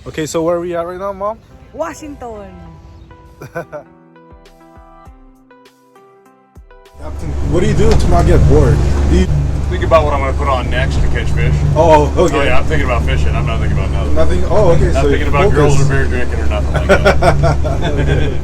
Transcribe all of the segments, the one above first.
Okay, so where are we at right now, Mom? Washington. Captain, what do you do to not get bored? Do you... Think about what I'm going to put on next to catch fish. Oh, okay. Oh yeah, I'm thinking about fishing. I'm not thinking about nothing. Nothing? Oh, okay. Not so thinking about focus. girls or beer drinking or nothing like that.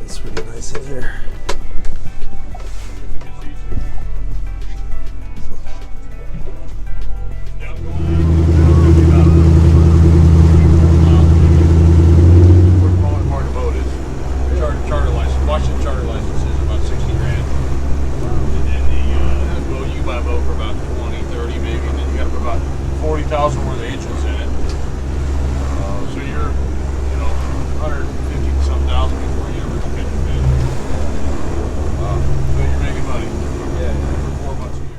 It's pretty nice in here. Charter license. Washington charter license is about 60 grand. And then the boat, you buy a boat for about 20, 30 maybe, and then you got to put about 40,000 worth of entrance in it. So you're, 150 some thousand before you ever catch a fish. So you're making money. Yeah. For 4 months a year.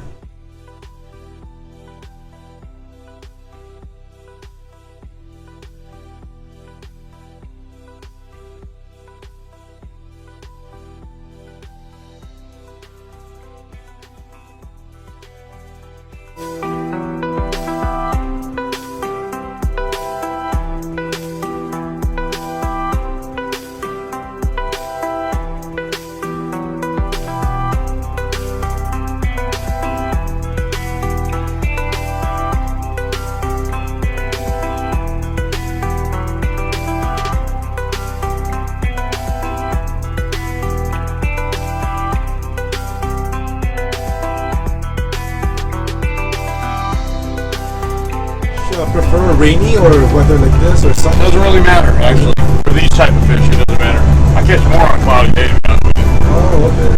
Prefer rainy or weather like this or something? Doesn't really matter, actually. For these type of fish, it doesn't matter. I catch more on a cloudy day, to be honest with you. Oh, okay.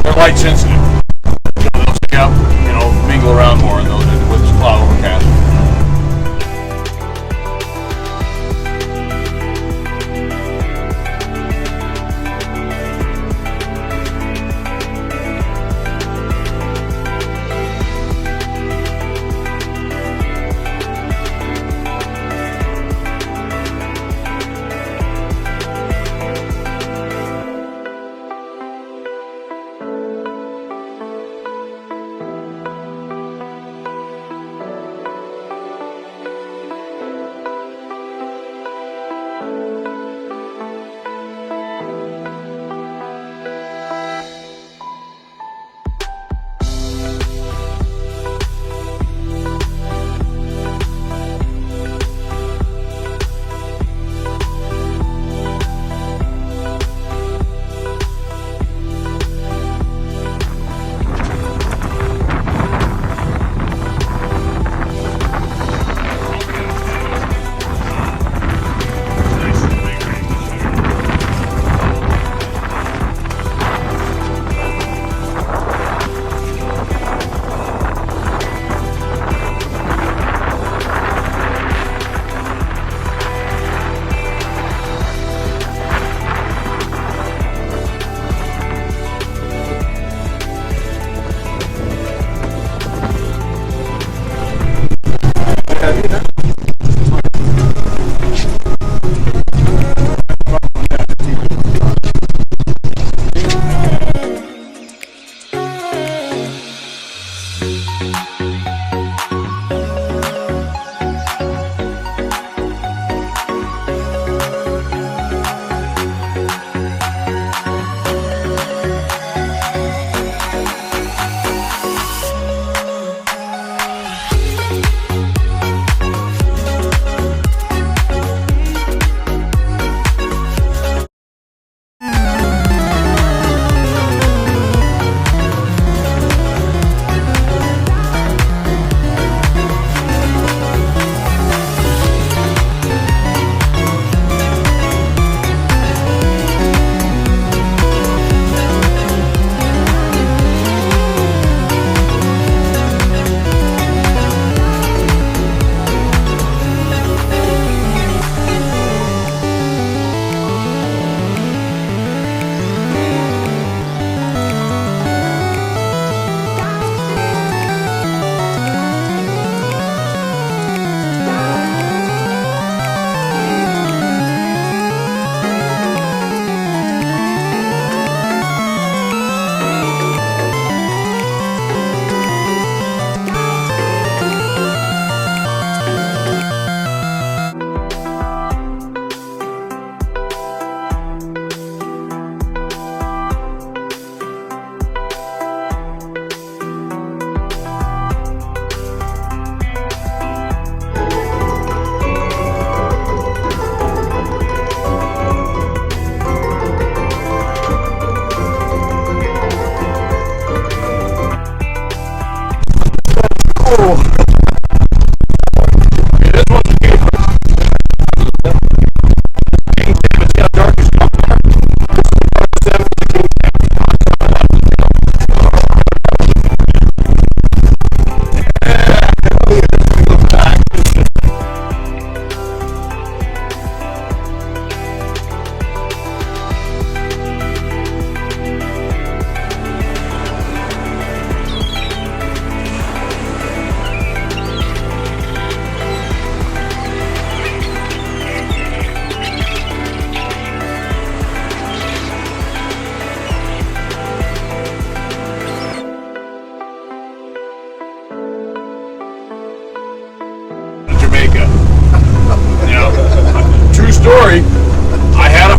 They're light sensitive. So they'll stick out, mingle around more in those with this cloud overcast.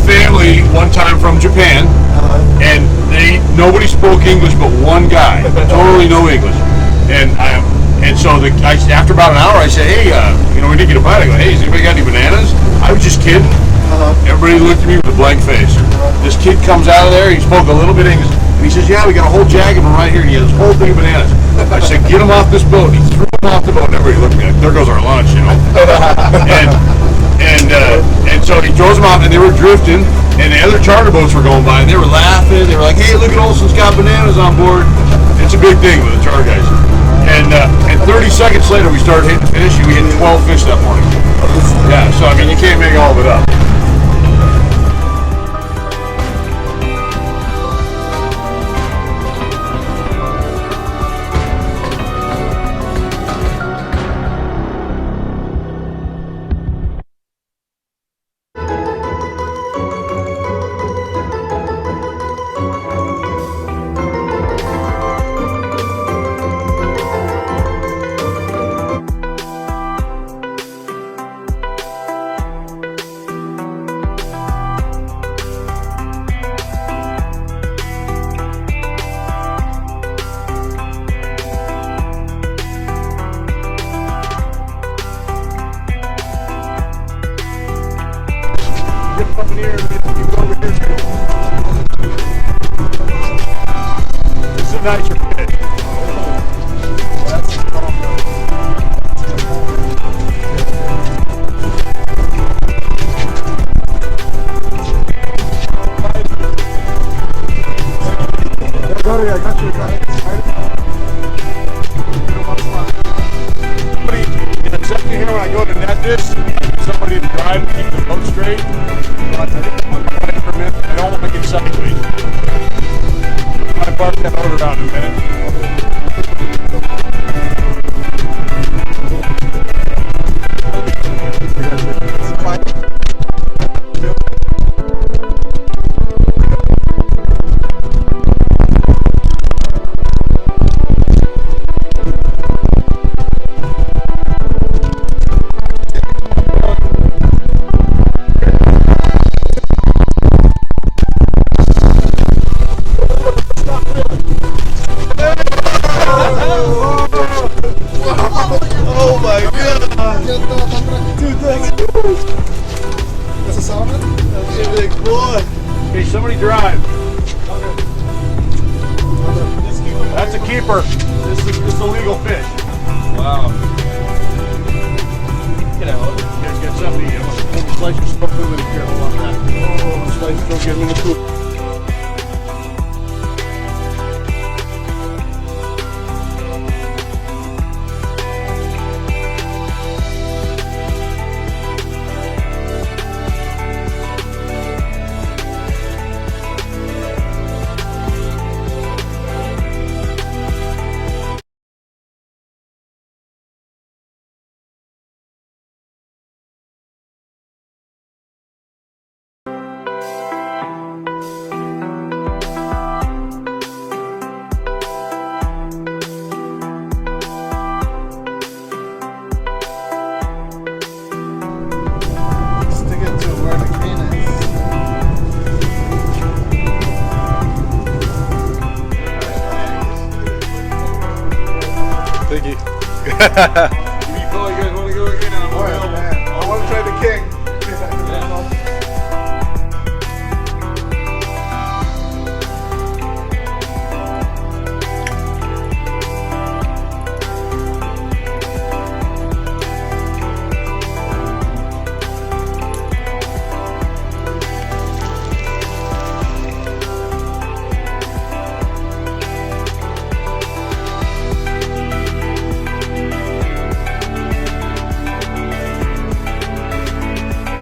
family one time from Japan, and nobody spoke English but one guy, totally no English. And so after about an hour, I said, hey, we need to get a bite. I go, hey, has anybody got any bananas? I was just kidding. Everybody looked at me with a blank face. This kid comes out of there. He spoke a little bit of English. And he says, yeah, we got a whole jag of them right here. And he has this whole thing of bananas. I said, get them off this boat. He threw them off the boat. And everybody looked at me like, there goes our lunch, And so he throws them off, and they were drifting. And the other charter boats were going by, and they were laughing. They were like, hey, look at Olson's got bananas on board. It's a big thing with the charter guys. And 30 seconds later, we started hitting fish. We hit 12 fish that morning. Yeah, so I mean, you can't make all of it up. Up in here, and then you go over here. This is a nicer fish. That's the problem. I got you. In a second here, when I go to net this, somebody to drive and keep the boat straight. I think I'm going to for a minute. I don't want to get sideways. I might bark that order out in a minute. That's a salmon? That's a big boy. Okay, somebody drive. That's a keeper. This is a legal fish. Wow. You guys got something to eat. Slice your stuff a little bit careful on that. Oh, slice, don't get them in the coop. Thank you.